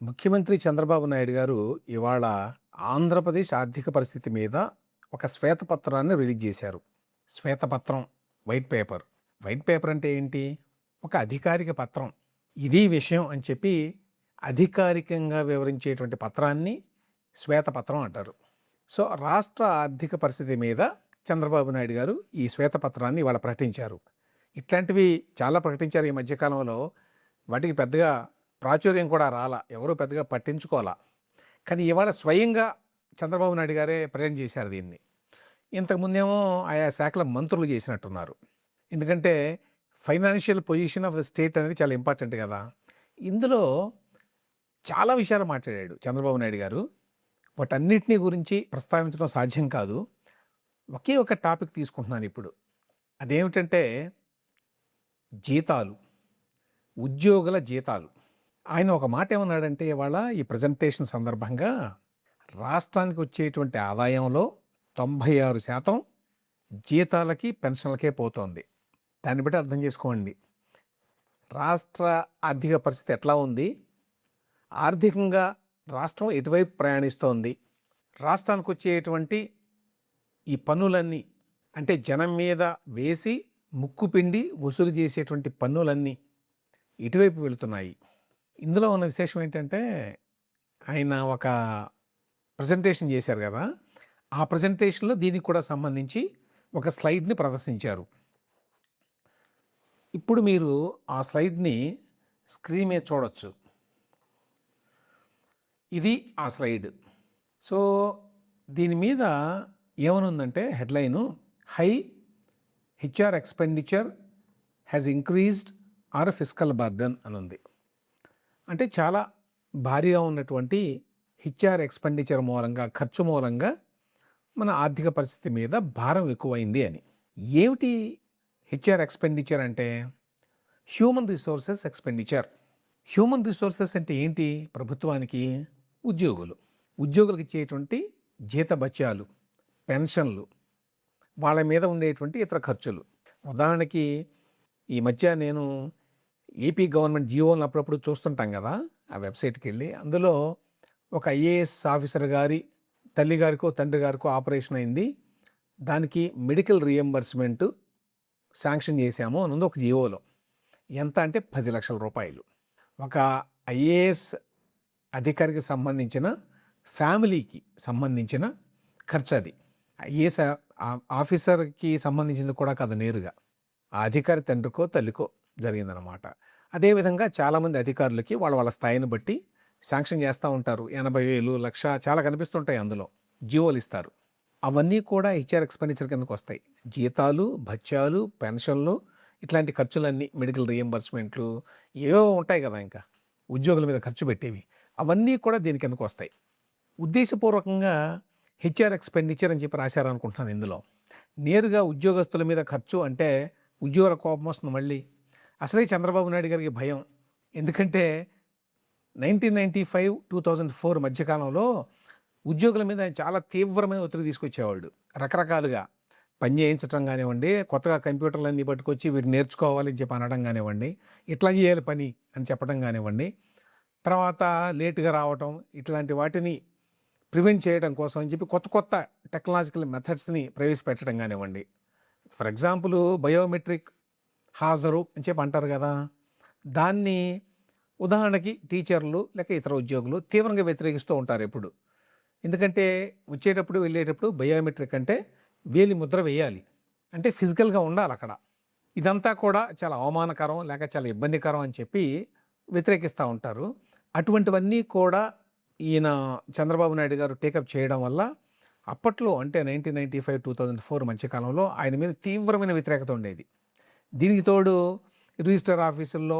ముఖ్యమంత్రి చంద్రబాబు నాయుడు గారు ఇవాళ ఆంధ్రప్రదేశ్ ఆర్థిక పరిస్థితి మీద ఒక శ్వేతపత్రాన్ని రిలీజ్ చేశారు. శ్వేతపత్రం, వైట్ పేపర్. వైట్ పేపర్ అంటే ఏంటి? ఒక అధికారిక పత్రం. ఇది విషయం అని చెప్పి అధికారికంగా వివరించేటువంటి పత్రాన్ని శ్వేతపత్రం అంటారు. సో రాష్ట్ర ఆర్థిక పరిస్థితి మీద చంద్రబాబు నాయుడు గారు ఈ శ్వేతపత్రాన్ని ఇవాళ ప్రకటించారు. ఇట్లాంటివి చాలా ప్రకటించారు ఈ మధ్యకాలంలో. వాటికి పెద్దగా ప్రాచుర్యం కూడా రాలా, ఎవరూ పెద్దగా పట్టించుకోవాలా. కానీ ఇవాళ స్వయంగా చంద్రబాబు నాయుడు గారే ప్రజెంట్ చేశారు దీన్ని. ఇంతకుముందేమో ఆయా శాఖల మంత్రులు చేసినట్టున్నారు. ఎందుకంటే financial position of the state అనేది చాలా ఇంపార్టెంట్ కదా. ఇందులో చాలా విషయాలు మాట్లాడాడు చంద్రబాబు నాయుడు గారు. వాటన్నిటినీ గురించి ప్రస్తావించడం సాధ్యం కాదు. ఒకే ఒక టాపిక్ తీసుకుంటున్నాను ఇప్పుడు. అదేమిటంటే జీతాలు, ఉద్యోగుల జీతాలు. ఆయన ఒక మాట ఏమన్నాడంటే ఇవాళ ఈ ప్రజెంటేషన్ సందర్భంగా, రాష్ట్రానికి వచ్చేటువంటి ఆదాయంలో 96% జీతాలకి పెన్షన్లకే పోతోంది. దాన్ని బట్టి అర్థం చేసుకోండి రాష్ట్ర ఆర్థిక పరిస్థితి ఎట్లా ఉంది, ఆర్థికంగా రాష్ట్రం ఎటువైపు ప్రయాణిస్తోంది, రాష్ట్రానికి వచ్చేటువంటి ఈ పన్నులన్నీ, అంటే జనం మీద వేసి ముక్కు పిండి వసూలు చేసేటువంటి పన్నులన్నీ ఇటువైపు వెళుతున్నాయి. ఇందులో ఉన్న విశేషం ఏంటంటే ఆయన ఒక ప్రజెంటేషన్ చేశారు కదా, ఆ ప్రజెంటేషన్లో దీనికి కూడా సంబంధించి ఒక స్లైడ్ని ప్రదర్శించారు. ఇప్పుడు మీరు ఆ స్లైడ్ని స్క్రీన్ మీద చూడొచ్చు. ఇది ఆ స్లైడ్. సో దీని మీద ఏమనుందంటే headline, high HR expenditure has increased or fiscal burden అని ఉంది. అంటే చాలా భారీగా ఉన్నటువంటి హెచ్ఆర్ ఎక్స్పెండిచర్ మూలంగా, ఖర్చు మూలంగా మన ఆర్థిక పరిస్థితి మీద భారం ఎక్కువైంది అని. ఏమిటి హెచ్ఆర్ ఎక్స్పెండిచర్ అంటే? Human resources expenditure. Human resources అంటే ఏంటి? ప్రభుత్వానికి ఉద్యోగులకు ఇచ్చేటువంటి జీతభత్యాలు, పెన్షన్లు, వాళ్ళ మీద ఉండేటువంటి ఇతర ఖర్చులు. ఉదాహరణకి ఈ మధ్య నేను ఏపీ గవర్నమెంట్ జియోలను అప్పుడప్పుడు చూస్తుంటాం కదా, ఆ వెబ్సైట్కి వెళ్ళి, అందులో ఒక ఐఏఎస్ ఆఫీసర్ గారి తల్లి గారికో తండ్రి గారికో ఆపరేషన్ అయింది, దానికి మెడికల్ రియంబర్స్మెంట్ శాంక్షన్ చేశాము అని ఉంది ఒక జియోలో. ఎంత అంటే 10 లక్షల రూపాయలు. ఒక ఐఏఎస్ అధికారికి సంబంధించిన ఫ్యామిలీకి సంబంధించిన ఖర్చు అది. ఐఏఎస్ ఆఫీసర్కి సంబంధించింది కూడా కాదు, నేరుగా ఆ అధికారి తండ్రికో తల్లికో జరిగిందనమాట. అదేవిధంగా చాలామంది అధికారులకి వాళ్ళ స్థాయిని బట్టి శాంక్షన్ చేస్తూ ఉంటారు. 80,000, 1,00,000 చాలా కనిపిస్తుంటాయి అందులో, జీవోలు ఇస్తారు. అవన్నీ కూడా హెచ్ఆర్ ఎక్స్పెండిచర్ కిందకు వస్తాయి. జీతాలు, భత్యాలు, పెన్షన్లు, ఇట్లాంటి ఖర్చులన్నీ, మెడికల్ రియంబర్స్మెంట్లు, ఏవో ఉంటాయి కదా ఇంకా ఉద్యోగుల మీద ఖర్చు పెట్టేవి, అవన్నీ కూడా దీని కిందకు వస్తాయి. ఉద్దేశపూర్వకంగా హెచ్ఆర్ ఎక్స్పెండిచర్ అని చెప్పి రాశారనుకుంటున్నాను ఇందులో. నేరుగా ఉద్యోగస్తుల మీద ఖర్చు అంటే ఉద్యోగుల కోపం వస్తుంది మళ్ళీ. అసలే చంద్రబాబు నాయుడు గారికి భయం. ఎందుకంటే 1995, 2004 మధ్యకాలంలో ఉద్యోగుల మీద ఆయన చాలా తీవ్రమైన ఒత్తిడి తీసుకొచ్చేవాడు. రకరకాలుగా పని చేయించడం కానివ్వండి, కొత్తగా కంప్యూటర్లన్నీ పట్టుకొచ్చి వీటిని నేర్చుకోవాలి అని చెప్పి అనడం కానివ్వండి, ఇట్లా చేయాలి పని అని చెప్పడం కానివ్వండి, తర్వాత లేటుగా రావటం, ఇట్లాంటి వాటిని ప్రివెంట్ చేయడం కోసం అని చెప్పి కొత్త కొత్త టెక్నాలజికల్ మెథడ్స్ని ప్రవేశపెట్టడం కానివ్వండి. ఫర్ ఎగ్జాంపుల్ బయోమెట్రిక్ హాజరు అని చెప్పి అంటారు కదా, దాన్ని ఉదాహరణకి టీచర్లు లేక ఇతర ఉద్యోగులు తీవ్రంగా వ్యతిరేకిస్తూ ఉంటారు ఎప్పుడు. ఎందుకంటే వచ్చేటప్పుడు వెళ్ళేటప్పుడు బయోమెట్రిక్ అంటే వేలి ముద్ర వేయాలి, అంటే ఫిజికల్గా ఉండాలి అక్కడ. ఇదంతా కూడా చాలా అవమానకరం లేక చాలా ఇబ్బందికరం అని చెప్పి వ్యతిరేకిస్తూ ఉంటారు. అటువంటివన్నీ కూడా ఈయన చంద్రబాబు నాయుడు గారు టేకప్ చేయడం వల్ల అప్పట్లో, అంటే 1995, 2004 మధ్యకాలంలో ఆయన మీద తీవ్రమైన వ్యతిరేకత ఉండేది. దీనికి తోడు రిజిస్టర్ ఆఫీసుల్లో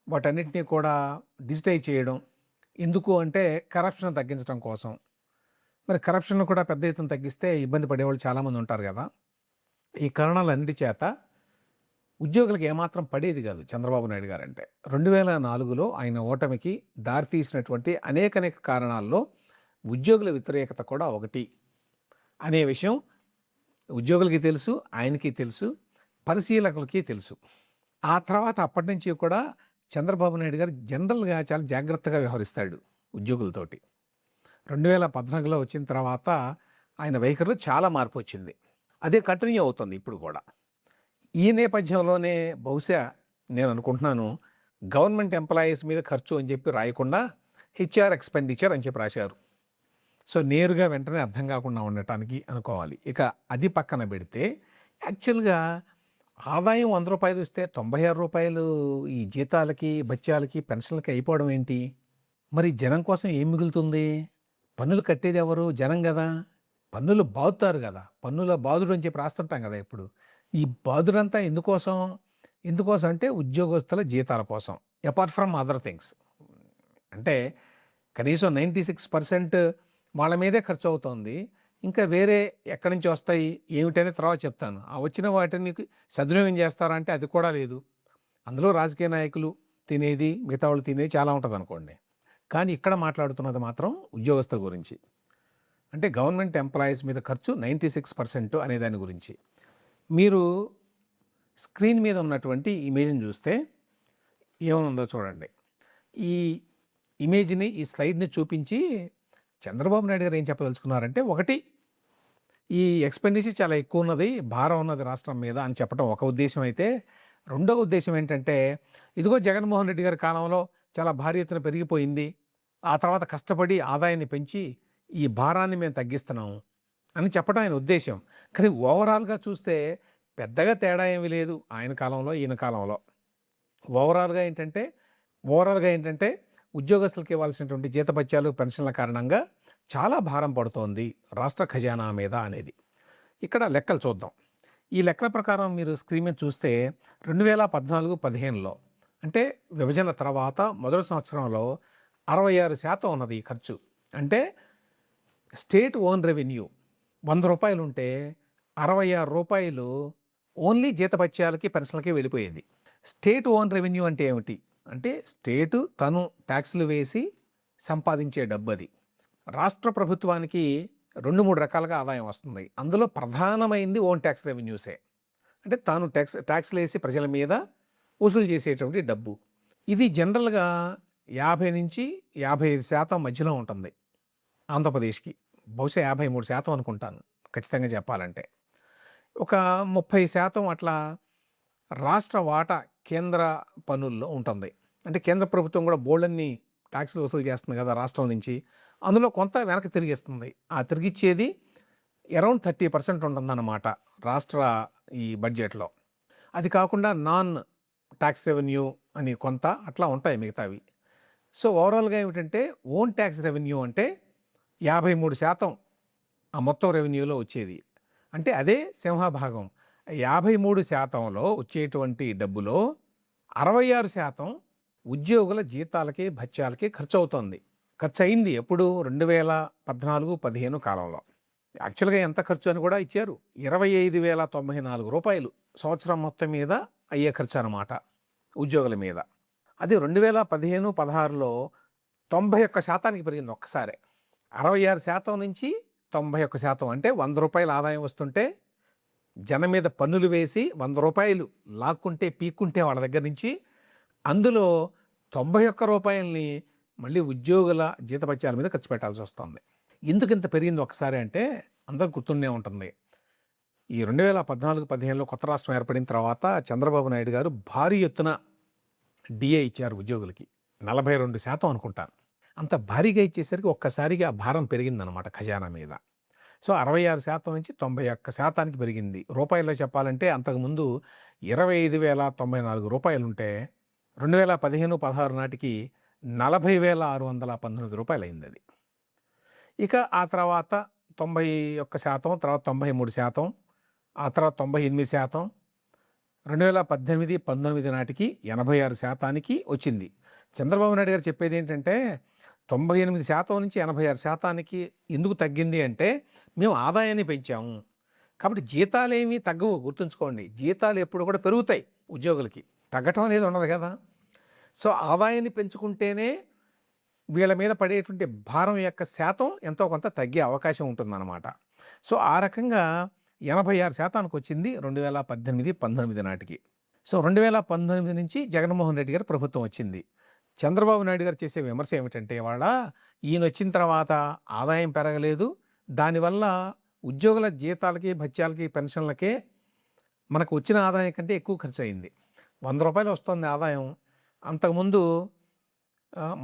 వాటన్నిటినీ కూడా డిజిటైజ్ చేయడం. ఎందుకు అంటే కరప్షన్ తగ్గించడం కోసం. మరి కరప్షన్ కూడా పెద్ద ఎత్తున తగ్గిస్తే ఇబ్బంది పడేవాళ్ళు చాలామంది ఉంటారు కదా. ఈ కారణాలన్నిటి చేత ఉద్యోగులకు ఏమాత్రం పడేది కాదు చంద్రబాబు నాయుడు గారు అంటే. 2004లో ఆయన ఓటమికి దారితీసినటువంటి అనేక కారణాల్లో ఉద్యోగుల వ్యతిరేకత కూడా ఒకటి అనే విషయం ఉద్యోగులకి తెలుసు, ఆయనకి తెలుసు, పరిశీలకులకి తెలుసు. ఆ తర్వాత అప్పటి నుంచి కూడా చంద్రబాబు నాయుడు గారు జనరల్గా చాలా జాగ్రత్తగా వ్యవహరిస్తాడు. ఉద్యోగులతోటి. 2014లో వచ్చిన తర్వాత ఆయన వైఖరిలో చాలా మార్పు వచ్చింది. అదే కంటిన్యూ అవుతుంది ఇప్పుడు కూడా. ఈ నేపథ్యంలోనే బహుశా నేను అనుకుంటున్నాను గవర్నమెంట్ ఎంప్లాయీస్ మీద ఖర్చు అని చెప్పి రాయకుండా హెచ్ఆర్ ఎక్స్పెండిచర్ అని చెప్పి రాశారు. సో నేరుగా వెంటనే అర్థం కాకుండా ఉండటానికి అనుకోవాలి. ఇక అది పక్కన పెడితే యాక్చువల్గా ఆదాయం రూ. 100 ఇస్తే రూ. 96 ఈ జీతాలకి, బత్యాలకి, పెన్షన్లకి అయిపోవడం ఏంటి? మరి జనం కోసం ఏం మిగులుతుంది? పన్నులు కట్టేది ఎవరు? జనం కదా. పన్నులు బాదుతారు కదా. పన్నుల బాదుడు అని చెప్పి రాస్తుంటాం కదా ఇప్పుడు. ఈ బాదుడంతా ఎందుకోసం అంటే ఉద్యోగస్తుల జీతాల కోసం, అపార్ట్ ఫ్రమ్ అదర్ థింగ్స్. అంటే కనీసం 96% వాళ్ళ మీదే ఖర్చు అవుతోంది. ఇంకా వేరే ఎక్కడి నుంచి వస్తాయి ఏమిటనే తర్వాత చెప్తాను. ఆ వచ్చిన వాటిని సద్వినియోగం చేస్తారా అంటే అది కూడా లేదు. అందులో రాజకీయ నాయకులు తినేది, మిగతా వాళ్ళు తినేది చాలా ఉంటుంది అనుకోండి. కానీ ఇక్కడ మాట్లాడుతున్నది మాత్రం ఉద్యోగస్తుల గురించి. అంటే గవర్నమెంట్ ఎంప్లాయీస్ మీద ఖర్చు 96% అనే దాని గురించి. మీరు స్క్రీన్ మీద ఉన్నటువంటి ఇమేజ్ని చూస్తే ఏమనుందో చూడండి. ఈ ఇమేజ్ని, ఈ స్లైడ్ని చూపించి చంద్రబాబు నాయుడు గారు ఏం చెప్పదలుచుకున్నారంటే, ఒకటి, ఈ ఎక్స్పెండిచర్ చాలా ఎక్కువ ఉన్నది, భారం ఉన్నది రాష్ట్రం మీద అని చెప్పడం ఒక ఉద్దేశం అయితే, రెండవ ఉద్దేశం ఏంటంటే, ఇదిగో జగన్మోహన్ రెడ్డి గారి కాలంలో చాలా భారీ ఎత్తున పెరిగిపోయింది, ఆ తర్వాత కష్టపడి ఆదాయాన్ని పెంచి ఈ భారాన్ని మేము తగ్గిస్తున్నాము అని చెప్పడం ఆయన ఉద్దేశం. కానీ ఓవరాల్గా చూస్తే పెద్దగా తేడా ఏమీ లేదు ఆయన కాలంలో ఈయన కాలంలో. ఓవరాల్గా ఏంటంటే ఉద్యోగస్తులకు ఇవ్వాల్సినటువంటి జీతభత్యాలు, పెన్షన్ల కారణంగా చాలా భారం పడుతోంది రాష్ట్ర ఖజానా మీద అనేది. ఇక్కడ లెక్కలు చూద్దాం. ఈ లెక్కల ప్రకారం మీరు స్క్రీన్ మీద చూస్తే 2014-15లో అంటే విభజన తర్వాత మొదటి సంవత్సరంలో 66% ఉన్నది ఈ ఖర్చు. అంటే స్టేట్ ఓన్ రెవెన్యూ రూ. 100 ఉంటే రూ. 66 ఓన్లీ జీతభత్యాలకి, పెన్షన్లకి వెళ్ళిపోయేది. స్టేట్ ఓన్ రెవెన్యూ అంటే ఏమిటి అంటే, స్టేటు తను ట్యాక్సులు వేసి సంపాదించే డబ్బు అది. రాష్ట్ర ప్రభుత్వానికి 2-3 రకాలుగా ఆదాయం వస్తుంది. అందులో ప్రధానమైంది ఓన్ ట్యాక్స్ రెవెన్యూసే. అంటే తాను ట్యాక్స్లు వేసి ప్రజల మీద వసూలు చేసేటువంటి డబ్బు. ఇది జనరల్గా 50-55% మధ్యలో ఉంటుంది ఆంధ్రప్రదేశ్కి. బహుశా 53% అనుకుంటాను ఖచ్చితంగా చెప్పాలంటే. ఒక 30% అట్లా రాష్ట్ర వాటా కేంద్ర పన్నుల్లో ఉంటుంది. అంటే కేంద్ర ప్రభుత్వం కూడా బోల్డన్ని ట్యాక్సులు వసూలు చేస్తుంది కదా రాష్ట్రం నుంచి. అందులో కొంత వెనక్కి తిరిగిస్తుంది. ఆ తిరిగిచ్చేది అరౌండ్ 30% ఉంటుందన్నమాట రాష్ట్ర ఈ బడ్జెట్లో. అది కాకుండా నాన్ ట్యాక్స్ రెవెన్యూ అని కొంత అట్లా ఉంటాయి మిగతావి. సో ఓవరాల్గా ఏమిటంటే ఓన్ ట్యాక్స్ రెవెన్యూ అంటే 53% ఆ మొత్తం రెవెన్యూలో వచ్చేది. అంటే అదే సింహభాగం. 53%లో వచ్చేటువంటి డబ్బులో 66% ఉద్యోగుల జీతాలకి, భత్యాలకి ఖర్చు అవుతుంది. ఖర్చు అయింది ఎప్పుడు? 2014-15 కాలంలో. యాక్చువల్గా ఎంత ఖర్చు అని కూడా ఇచ్చారు. 25,094 రూపాయలు సంవత్సరం మొత్తం మీద అయ్యే ఖర్చు అన్నమాట ఉద్యోగుల మీద. అది 2015-16లో 91%కి పెరిగింది ఒక్కసారే. 66% నుంచి 91%. అంటే రూ. 100 ఆదాయం వస్తుంటే జనం మీద పన్నులు వేసి రూ. 100 లాక్కుంటే, పీక్కుంటే వాళ్ళ దగ్గర నుంచి, అందులో రూ. 91 మళ్ళీ ఉద్యోగుల జీతభత్యాల మీద ఖర్చు పెట్టాల్సి వస్తుంది. ఎందుకు ఇంత పెరిగింది ఒకసారి అంటే అందరికి గుర్తుండే ఉంటుంది. ఈ 2014-15లో కొత్త రాష్ట్రం ఏర్పడిన తర్వాత చంద్రబాబు నాయుడు గారు భారీ ఎత్తున డిఏ ఇచ్చారు ఉద్యోగులకి. 42% అనుకుంటాను. అంత భారీగా ఇచ్చేసరికి ఒక్కసారిగా భారం పెరిగిందనమాట ఖజానా మీద. సో 66% నుంచి 91%కి పెరిగింది. రూపాయల్లో చెప్పాలంటే అంతకుముందు 25,094 రూపాయలు ఉంటే 2015-16 నాటికి 40,619 రూపాయలు అయింది అది. ఇక ఆ తర్వాత 91%, తర్వాత 93%, ఆ తర్వాత 98%, 2018-19 నాటికి 86%కి వచ్చింది. చంద్రబాబు నాయుడు గారు చెప్పేది ఏంటంటే 98% నుంచి 86%కి ఎందుకు తగ్గింది అంటే, మేము ఆదాయాన్ని పెంచాము కాబట్టి జీతాలేమీ తగ్గవు. గుర్తుంచుకోండి, జీతాలు ఎప్పుడు కూడా పెరుగుతాయి ఉద్యోగులకి, తగ్గటం అనేది ఉండదు కదా. సో ఆదాయాన్ని పెంచుకుంటేనే వీళ్ళ మీద పడేటువంటి భారం యొక్క శాతం ఎంతో కొంత తగ్గే అవకాశం ఉంటుందన్నమాట. సో ఆ రకంగా 86%కి వచ్చింది 2018-19 నాటికి. సో 2019 నుంచి జగన్మోహన్ రెడ్డి గారి ప్రభుత్వం వచ్చింది. చంద్రబాబు నాయుడు గారు చేసే విమర్శ ఏమిటంటే ఇవాళ ఈయన వచ్చిన తర్వాత ఆదాయం పెరగలేదు, దానివల్ల ఉద్యోగుల జీతాలకి, భత్యాలకి, పెన్షన్లకే మనకు వచ్చిన ఆదాయం కంటే ఎక్కువ ఖర్చు అయింది. 100 రూపాయలు వస్తుంది ఆదాయం. అంతకుముందు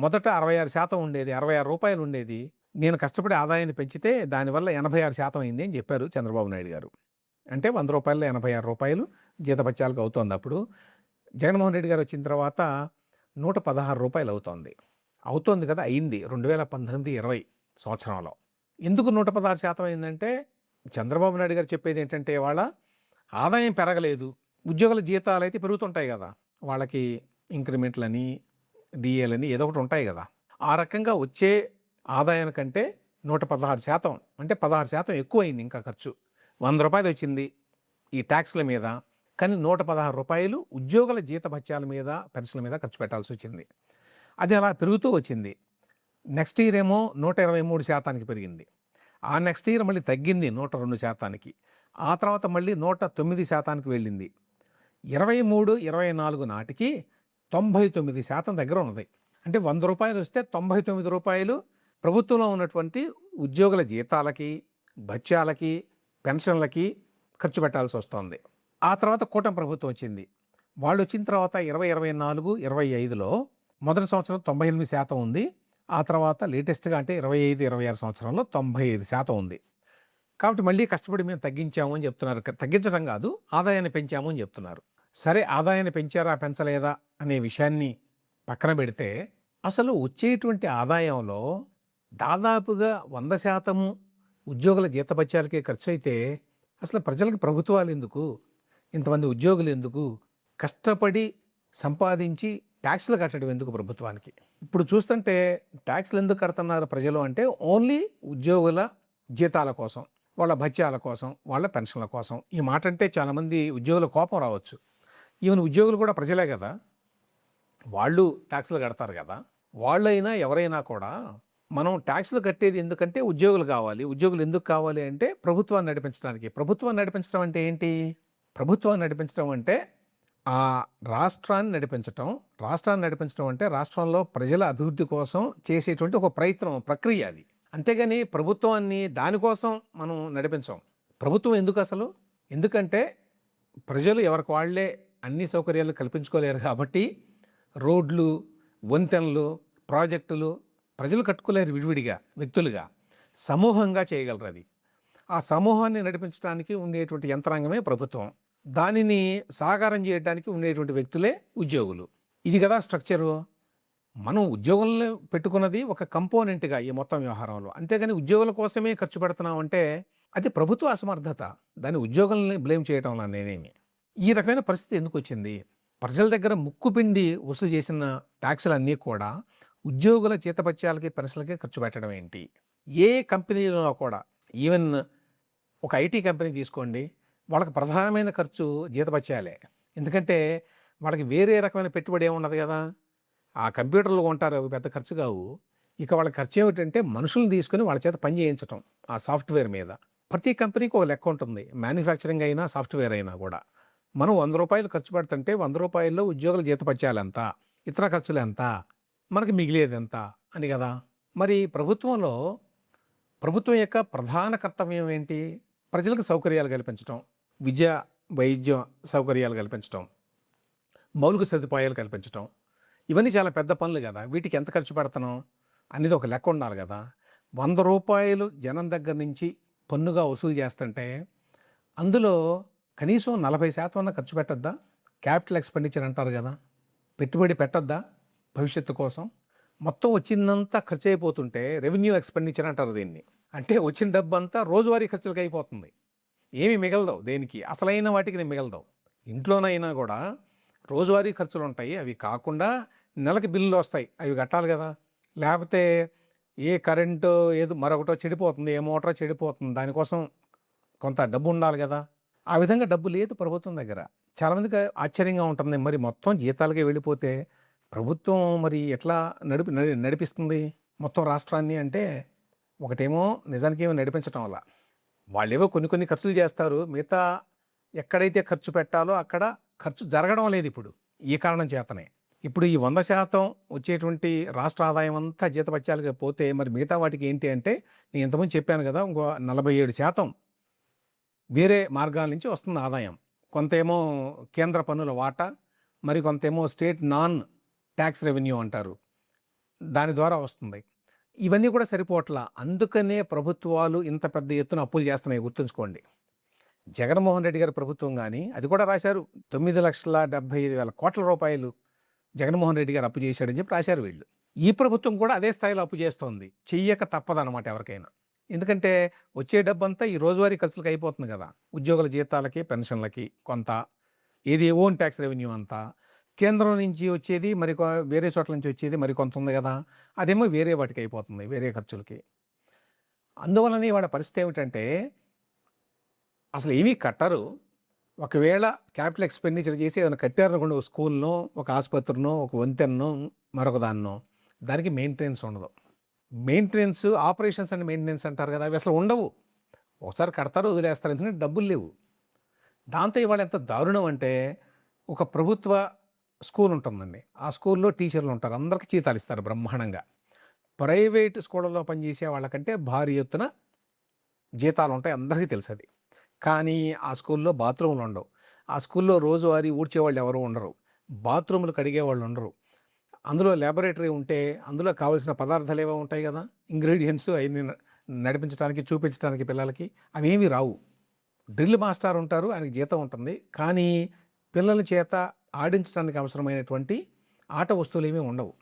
మొదట 66% ఉండేది, 66 రూపాయలు ఉండేది. నేను కష్టపడి ఆదాయాన్ని పెంచితే దానివల్ల 86% అయింది అని చెప్పారు చంద్రబాబు నాయుడు గారు. అంటే 100 రూపాయల్లో 86 రూపాయలు జీతభత్యాలకు అవుతోంది. అప్పుడు జగన్మోహన్ రెడ్డి గారు వచ్చిన తర్వాత 116 రూపాయలు అవుతోంది కదా, అయింది 2019-20 సంవత్సరంలో. ఎందుకు 116% అయిందంటే చంద్రబాబు నాయుడు గారు చెప్పేది ఏంటంటే ఇవాళ ఆదాయం పెరగలేదు, ఉద్యోగుల జీతాలు అయితే పెరుగుతుంటాయి కదా, వాళ్ళకి ఇంక్రిమెంట్లని, డిఏలని ఏదో ఒకటి ఉంటాయి కదా, ఆ రకంగా వచ్చే ఆదాయానికంటే 116% అంటే 16% ఎక్కువైంది ఇంకా ఖర్చు. 100 రూపాయలు వచ్చింది ఈ ట్యాక్స్ల మీద, కానీ 116 రూపాయలు ఉద్యోగుల జీతభత్యాల మీద, పెన్షన్ల మీద ఖర్చు పెట్టాల్సి వచ్చింది. అది అలా పెరుగుతూ వచ్చింది. నెక్స్ట్ ఇయర్ ఏమో 123% పెరిగింది. ఆ నెక్స్ట్ ఇయర్ మళ్ళీ తగ్గింది 102%. ఆ తర్వాత మళ్ళీ 109% వెళ్ళింది. 23-24 నాటికి 99% దగ్గర ఉన్నది. అంటే 100 రూపాయలు వస్తే 99 రూపాయలు ప్రభుత్వంలో ఉన్నటువంటి ఉద్యోగుల జీతాలకి, భత్యాలకి, పెన్షన్లకి ఖర్చు పెట్టాల్సి వస్తుంది. ఆ తర్వాత కూటమి ప్రభుత్వం వచ్చింది. వాళ్ళు వచ్చిన తర్వాత 2024-25లో మొదటి సంవత్సరం 98% ఉంది. ఆ తర్వాత లేటెస్ట్గా అంటే 25-26 సంవత్సరంలో 95% ఉంది. కాబట్టి మళ్ళీ కష్టపడి మేము తగ్గించాము అని చెప్తున్నారు. తగ్గించడం కాదు, ఆదాయాన్ని పెంచాము అని చెప్తున్నారు. సరే, ఆదాయాన్ని పెంచారా పెంచలేదా అనే విషయాన్ని పక్కన పెడితే అసలు వచ్చేటువంటి ఆదాయంలో దాదాపుగా 100% ఉద్యోగుల జీతభత్యాలకే ఖర్చు అయితే అసలు ప్రజలకు ప్రభుత్వాలు ఎందుకు, ఇంతమంది ఉద్యోగులు ఎందుకు, కష్టపడి సంపాదించి ట్యాక్స్లు కట్టడం ఎందుకు ప్రభుత్వానికి? ఇప్పుడు చూస్తుంటే ట్యాక్స్లు ఎందుకు కడుతున్నారు ప్రజలు అంటే ఓన్లీ ఉద్యోగుల జీతాల కోసం, వాళ్ళ భత్యాల కోసం, వాళ్ళ పెన్షన్ల కోసం. ఈ మాట అంటే చాలామంది ఉద్యోగుల కోపం రావచ్చు. ఈవెన్ ఉద్యోగులు కూడా ప్రజలే కదా, వాళ్ళు ట్యాక్స్లు కడతారు కదా. వాళ్ళైనా ఎవరైనా కూడా మనం ట్యాక్స్లు కట్టేది ఎందుకంటే ఉద్యోగులు కావాలి. ఉద్యోగులు ఎందుకు కావాలి అంటే ప్రభుత్వాన్ని నడిపించడానికి. ప్రభుత్వాన్ని నడిపించడం అంటే ఏంటి? ప్రభుత్వాన్ని నడిపించడం అంటే ఆ రాష్ట్రాన్ని నడిపించటం. రాష్ట్రాన్ని నడిపించడం అంటే రాష్ట్రంలో ప్రజల అభివృద్ధి కోసం చేసేటువంటి ఒక ప్రయత్నం, ప్రక్రియ అది. అంతేగాని ప్రభుత్వాన్ని దానికోసం మనం నడిపించాం. ప్రభుత్వం ఎందుకు అసలు? ఎందుకంటే ప్రజలు ఎవరికి వాళ్ళే అన్ని సౌకర్యాలు కల్పించుకోలేరు కాబట్టి రోడ్లు, వంతెనలు, ప్రాజెక్టులు ప్రజలు కట్టుకోలేరు విడివిడిగా, వ్యక్తులుగా, సమూహంగా చేయగలరు. అది ఆ సమూహాన్ని నడిపించడానికి ఉండేటువంటి యంత్రాంగమే ప్రభుత్వం. దానిని సాకారం చేయడానికి ఉండేటువంటి వ్యక్తులే ఉద్యోగులు. ఇది కదా స్ట్రక్చరు. మనం ఉద్యోగులను పెట్టుకున్నది ఒక కంపోనెంట్గా ఈ మొత్తం వ్యవహారంలో. అంతేగాని ఉద్యోగుల కోసమే ఖర్చు పెడుతున్నామంటే అది ప్రభుత్వ అసమర్థత. దాన్ని ఉద్యోగులని బ్లేమ్ చేయడం నేనేమి. ఈ రకమైన పరిస్థితి ఎందుకు వచ్చింది? ప్రజల దగ్గర ముక్కుపిండి వసూలు చేసిన ట్యాక్సులన్నీ కూడా ఉద్యోగుల జీతభత్యాలకి, పెన్షన్లకి ఖర్చు పెట్టడం ఏంటి? ఏ కంపెనీలో కూడా, ఈవెన్ ఒక ఐటీ కంపెనీ తీసుకోండి, వాళ్ళకి ప్రధానమైన ఖర్చు జీతభత్యాలే. ఎందుకంటే వాళ్ళకి వేరే రకమైన పెట్టుబడి ఏమున్నది కదా, ఆ కంప్యూటర్లు కొంటారు, అవి పెద్ద ఖర్చు కావు. ఇక వాళ్ళ ఖర్చు ఏమిటంటే మనుషులను తీసుకుని వాళ్ళ చేత పని చేయించడం ఆ సాఫ్ట్వేర్ మీద. ప్రతి కంపెనీకి ఒక లెక్క ఉంటుంది, మ్యానుఫ్యాక్చరింగ్ అయినా సాఫ్ట్వేర్ అయినా కూడా. మనం 100 రూపాయలు ఖర్చు పెడుతుంటే 100 రూపాయల్లో ఉద్యోగుల జీతభత్యాలు ఎంత, ఇతర ఖర్చులు ఎంత, మనకి మిగిలేది ఎంత అని కదా. మరి ప్రభుత్వం యొక్క ప్రధాన కర్తవ్యం ఏంటి? ప్రజలకు సౌకర్యాలు కల్పించడం, విద్య, వైద్య సౌకర్యాలు కల్పించడం, మౌలిక సదుపాయాలు కల్పించడం. ఇవన్నీ చాలా పెద్ద పనులు కదా. వీటికి ఎంత ఖర్చు పెడుతున్నాం అనేది ఒక లెక్క ఉండాలి కదా. 100 రూపాయలు జనం దగ్గర నుంచి పన్నుగా వసూలు చేస్తుంటే అందులో కనీసం 40% ఖర్చు పెట్టొద్దా? క్యాపిటల్ ఎక్స్పెండిచర్ అంటారు కదా, పెట్టుబడి పెట్టొద్దా భవిష్యత్తు కోసం? మొత్తం వచ్చిందంతా ఖర్చు అయిపోతుంటే రెవెన్యూ ఎక్స్పెండిచర్ అంటారు దీన్ని. అంటే వచ్చిన డబ్బు అంతా రోజువారీ ఖర్చులకు అయిపోతుంది, ఏమీ మిగలదవు, దేనికి అసలైన వాటికి మిగలదవు. ఇంట్లోనైనా కూడా రోజువారీ ఖర్చులు ఉంటాయి, అవి కాకుండా నెలకి బిల్లులు వస్తాయి, అవి కట్టాలి కదా. లేకపోతే ఏ కరెంటు ఏదో మరొకటో చెడిపోతుంది, ఏ మోటారో చెడిపోతుంది, దానికోసం కొంత డబ్బు ఉండాలి కదా. ఆ విధంగా డబ్బు లేదు ప్రభుత్వం దగ్గర. చాలామందికి ఆశ్చర్యంగా ఉంటుంది, మరి మొత్తం జీతాలకే వెళ్ళిపోతే ప్రభుత్వం మరి ఎట్లా నడిపిస్తుంది మొత్తం రాష్ట్రాన్ని అంటే? ఒకటేమో నిజానికి ఏమో నడిపించడం వల్ల వాళ్ళేవో కొన్ని ఖర్చులు చేస్తారు, మిగతా ఎక్కడైతే ఖర్చు పెట్టాలో అక్కడ ఖర్చు జరగడం లేదు ఇప్పుడు. ఈ కారణం చేతనే ఇప్పుడు ఈ 100% వచ్చేటువంటి రాష్ట్ర ఆదాయం అంతా జీతభత్యాలుగా పోతే మరి మిగతా వాటికి ఏంటి అంటే, నేను ఇంతకుముందు చెప్పాను కదా! ఇంకో 47% వేరే మార్గాల నుంచి వస్తుంది ఆదాయం. కొంతేమో కేంద్ర పన్నుల వాటా, మరి కొంతేమో స్టేట్ నాన్ టాక్స్ రెవెన్యూ అంటారు. దాని ద్వారా వస్తుంది. ఇవన్నీ కూడా సరిపోవట్లా. అందుకనే ప్రభుత్వాలు ఇంత పెద్ద ఎత్తున అప్పులు చేస్తున్నాయి గుర్తుంచుకోండి. జగన్మోహన్ రెడ్డి గారి ప్రభుత్వం గానీ, అది కూడా రాశారు. 9,75,000 కోట్ల రూపాయలు జగన్మోహన్ రెడ్డి గారు అప్పు చేశాడని చెప్పి రాశారు వీళ్ళు. ఈ ప్రభుత్వం కూడా అదే స్థాయిలో అప్పు చేస్తోంది. చెయ్యక తప్పదనమాట ఎవరికైనా. ఎందుకంటే వచ్చే డబ్బంతా ఈ రోజువారీ ఖర్చులకు అయిపోతుంది కదా! ఉద్యోగుల జీతాలకి, పెన్షన్లకి కొంత, ఏది ఓన్ ట్యాక్స్ రెవెన్యూ అంతా, కేంద్రం నుంచి వచ్చేది మరి వేరే చోట్ల నుంచి వచ్చేది మరి కొంత ఉంది కదా! అదేమో వేరే వాటికి అయిపోతుంది, వేరే ఖర్చులకి. అందువలన వాళ్ళ పరిస్థితి ఏమిటంటే అసలు ఏమీ కట్టరు. ఒకవేళ క్యాపిటల్ ఎక్స్‌పెండిచర్ చేసి ఏదైనా కట్టారనుకోండి, ఒక స్కూల్‌నో, ఒక ఆసుపత్రినో, ఒక వంతెననో, మరొక దాన్నో, దానికి మెయింటెనెన్స్ ఉండదు. మెయింటెనెన్స్, ఆపరేషన్స్ అండ్ మెయింటెనెన్స్ అంటారు కదా! అవి అసలు ఉండవు. ఒకసారి కడతారు, వదిలేస్తారు. ఎందుకంటే డబ్బులు లేవు. దాంతో ఇవాళ ఎంత దారుణం అంటే, ఒక ప్రభుత్వ స్కూల్ ఉంటుందండి. ఆ స్కూల్‌లో టీచర్లు ఉంటారు. అందరికీ జీతాలు ఇస్తారు బ్రహ్మాండంగా. ప్రైవేట్ స్కూళ్ళలో పనిచేసే వాళ్ళకంటే భారీ ఎత్తున జీతాలు ఉంటాయి, అందరికీ తెలుసది. కానీ ఆ స్కూల్‌లో బాత్రూమ్‌లు ఉండవు. ఆ స్కూల్‌లో రోజువారీ ఊడ్చేవాళ్ళు ఎవరు ఉండరు. బాత్రూమ్‌లు కడిగేవాళ్ళు ఉండరు. అందులో లాబొరేటరీ ఉంటే అందులో కావాల్సిన పదార్థాలు ఏవో ఉంటాయి కదా! ఇంగ్రీడియెంట్స్ అయన్నీ నడిపించడానికి, చూపించడానికి పిల్లలకి అవేమీ రావు. డ్రిల్ మాస్టర్ ఉంటారు, ఆయనకి జీతం ఉంటుంది. కానీ పిల్లల చేత ఆడించడానికి అవసరమైనటువంటి ఆట వస్తువులేమీ ఉండవు.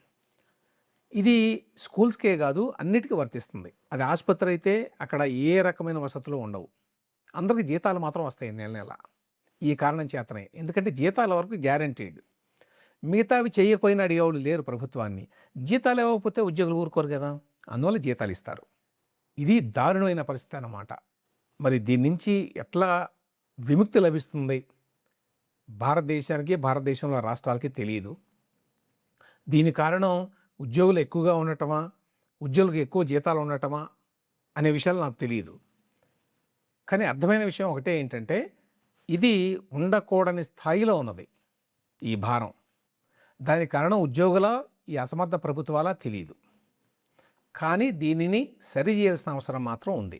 ఇది స్కూల్స్‌కే కాదు, అన్నిటికీ వర్తిస్తుంది. అది ఆసుపత్రి అయితే అక్కడ ఏ రకమైన వసతులు ఉండవు. అందరికి జీతాలు మాత్రం వస్తాయి నెల నెల. ఈ కారణం చేతనే. ఎందుకంటే జీతాల వరకు గ్యారంటీడ్. మిగతావి చేయకపోయినా అడిగేవాళ్ళు లేరు ప్రభుత్వాన్ని. జీతాలు ఇవ్వకపోతే ఉద్యోగులు ఊరుకోరు కదా! అందువల్ల జీతాలు ఇస్తారు. ఇది దారుణమైన పరిస్థితి అన్నమాట. మరి దీని నుంచి ఎట్లా విముక్తి లభిస్తుంది భారతదేశానికి, భారతదేశంలో రాష్ట్రాలకి తెలీదు. దీని కారణం ఉద్యోగులు ఎక్కువగా ఉండటమా, ఉద్యోగులకు ఎక్కువ జీతాలు ఉండటమా అనే విషయాలు నాకు తెలీదు. కానీ అర్థమైన విషయం ఒకటే ఏంటంటే, ఇది ఉండకూడని స్థాయిలో ఉన్నది ఈ భారం. దానికి కారణం ఉద్యోగుల, ఈ అసమర్థ ప్రభుత్వాల తెలీదు. కానీ దీనిని సరిచేయాల్సిన అవసరం మాత్రం ఉంది.